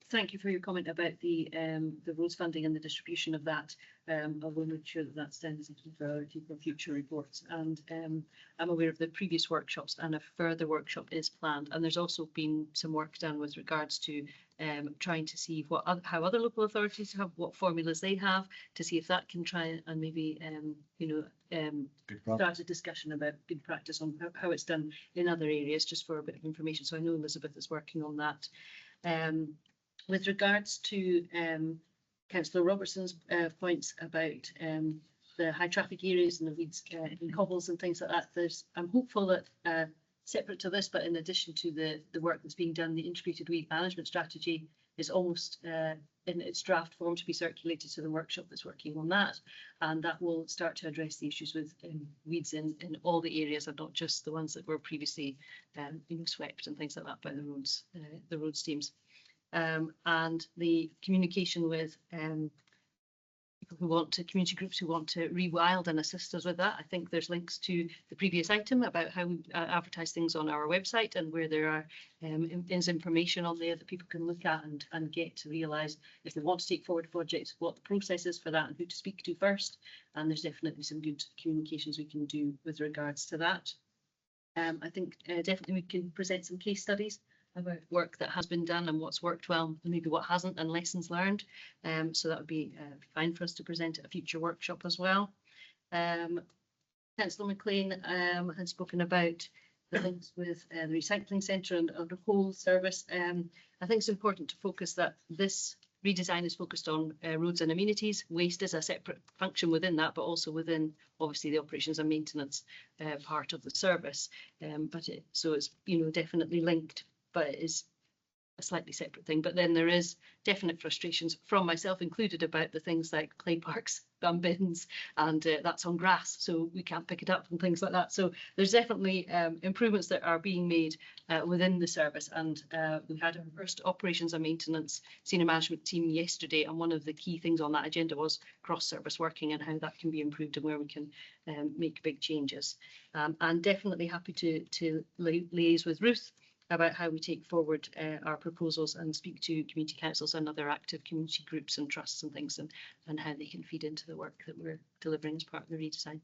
Thank you for your comment about the roads funding and the distribution of that. I will make sure that that's done as a priority for future reports. And I'm aware of the previous workshops, and a further workshop is planned. And there's also been some work done with regards to trying to see how other local authorities have, what formulas they have, to see if that can try and maybe start a discussion about good practice on how it's done in other areas, just for a bit of information. So I know Elizabeth is working on that. With regards to Councillor Robertson's points about the high traffic areas and the weeds and cobbles and things like that, I'm hopeful that separate to this, but in addition to the work that's being done, the integrated weed management strategy is almost in its draft form to be circulated to the workshop that's working on that, and that will start to address the issues with weeds in all the areas, and not just the ones that were previously swept and things like that by the roads teams. And the communication with people who want to, community groups who want to rewild and assist us with that. I think there's links to the previous item about how we advertise things on our website, and where there are is information on there that people can look at and get to realise if they want to take forward projects, what the process is for that and who to speak to first. And there's definitely some good communications we can do with regards to that. I think definitely we can present some case studies about work that has been done and what's worked well and maybe what hasn't, and lessons learned. So that would be fine for us to present at a future workshop as well. Councillor McLean had spoken about the links with the recycling centre and the whole service. I think it's important to focus that this redesign is focused on roads and amenities. Waste is a separate function within that, but also within obviously the operations and maintenance part of the service. So it's, you know, definitely linked, but it is a slightly separate thing. But then there is definite frustrations from myself included about the things like play parks and bins, and that's on grass, so we can't pick it up and things like that. So there's definitely improvements that are being made within the service, and we had our first operations and maintenance senior management team yesterday, and one of the key things on that agenda was cross-service working and how that can be improved and where we can make big changes. And definitely happy to liaise with Ruth about how we take forward our proposals and speak to community councils and other active community groups and trusts and things, and how they can feed into the work that we're delivering as part of the redesign.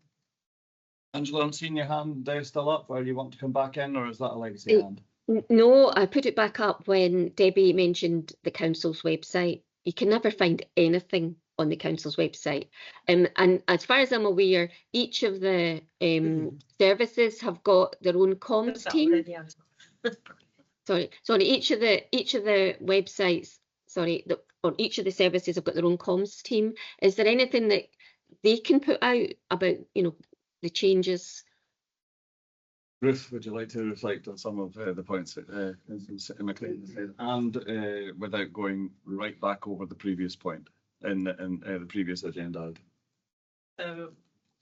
Angela, I'm seeing your hand still up. Or you want to come back in, or is that a legacy hand? No, I put it back up when Debbie mentioned the council's website. You can never find anything on the council's website. And as far as I'm aware, each of the services have got their own comms team. Sorry, each of the websites, or each of the services have got their own comms team. Is there anything that they can put out about, you know, the changes? Ruth, would you like to reflect on some of the points that McLean said, and without going right back over the previous point in the previous agenda? So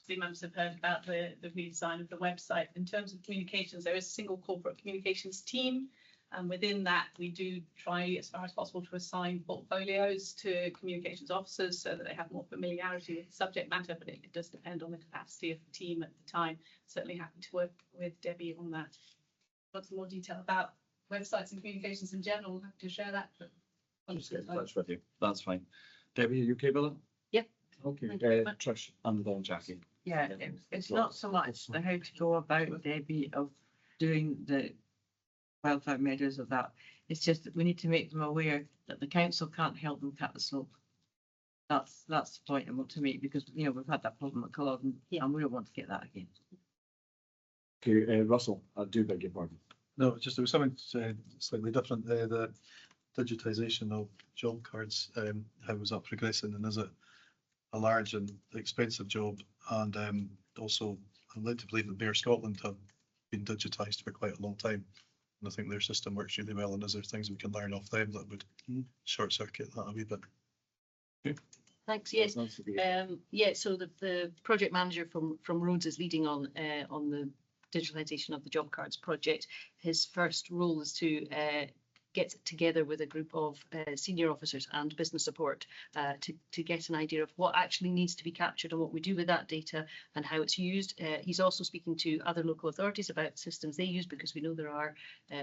the members have heard about the redesign of the website. In terms of communications, there is a single corporate communications team, and within that we do try as far as possible to assign portfolios to communications officers so that they have more familiarity with the subject matter, but it does depend on the capacity of the team at the time. Certainly happy to work with Debbie on that. Want some more detail about websites and communications in general, happy to share that. But Just get in touch with you. That's fine. Debbie, are you okay with it? Yeah. Okay. Trish and then Jackie. Yeah, it's not so much the how to go about, Debbie, of doing the welfare measures of that. It's just that we need to make them aware that the council can't help them cut the slope. That's the point I want to make, because, you know, we've had that problem at Culloden, and we don't want to get that again. Okay, Russell, I do beg your pardon. No, just there was something slightly different. The digitisation of job cards, how was that progressing, and is it a large and expensive job? And also, I'm led to believe that Mayor Scotland have been digitised for quite a long time, and I think their system works really well. And is there things we can learn off them that would short circuit that a wee bit? Okay. Thanks. Yes. Yeah. So the project manager from Roads is leading on the digitalisation of the job cards project. His first role is to get together with a group of senior officers and business support to get an idea of what actually needs to be captured and what we do with that data and how it's used. He's also speaking to other local authorities about systems they use, because we know there are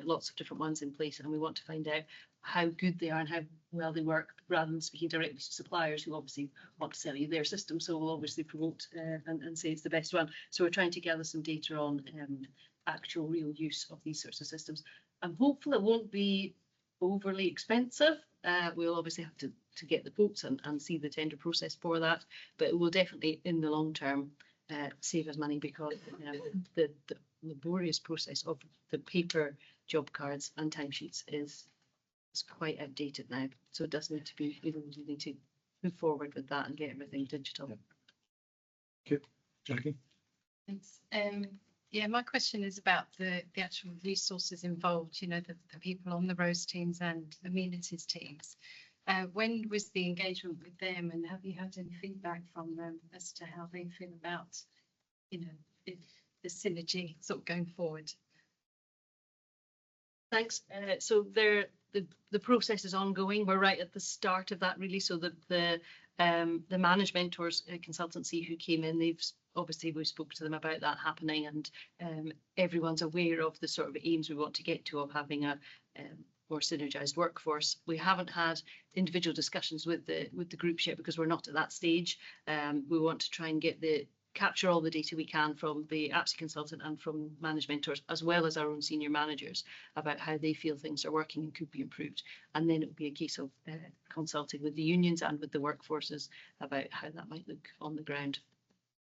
lots of different ones in place, and we want to find out how good they are and how well they work, rather than speaking directly to suppliers who obviously want to sell you their system, so we'll obviously promote and say it's the best one. So we're trying to gather some data on actual real use of these sorts of systems. I'm hopeful it won't be overly expensive. We'll obviously have to get the quotes and see the tender process for that, but it will definitely in the long term save us money, because the laborious process of the paper job cards and timesheets is quite outdated now, so it does need to be, we need to move forward with that and get everything digital. Okay, Jackie. Thanks. Yeah, my question is about the actual resources involved, you know, the people on the roads teams and amenities teams. When was the engagement with them, and have you had any feedback from them as to how they feel about, you know, the synergy sort of going forward? Thanks. So the process is ongoing. We're right at the start of that, really. So the Managed Mentors consultancy who came in, we spoke to them about that happening, and everyone's aware of the sort of aims we want to get to of having a more synergised workforce. We haven't had individual discussions with the groups yet, because we're not at that stage. We want to try and get the capture all the data we can from the APSI consultant and from managed mentors, as well as our own senior managers, about how they feel things are working and could be improved. And then it would be a case of consulting with the unions and with the workforces about how that might look on the ground.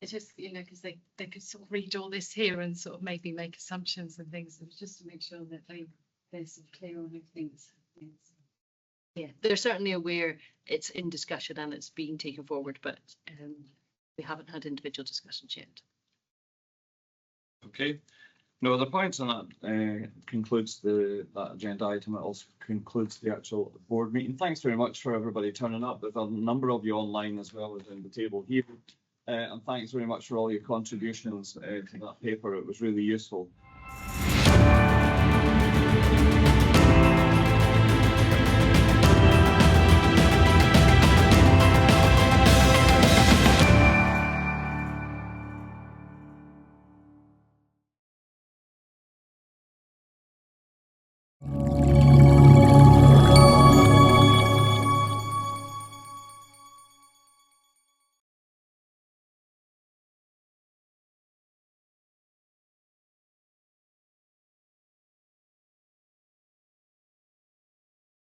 It's just, you know, because they could sort of read all this here and sort of maybe make assumptions and things, so just to make sure that they're sort of clear on everything. Yeah, they're certainly aware it's in discussion and it's being taken forward, but we haven't had individual discussions yet. Okay, no other points, and that concludes that agenda item. It also concludes the actual board meeting. Thanks very much for everybody turning up. There's a number of you online as well as in the table here. And thanks very much for all your contributions to that paper. It was really useful.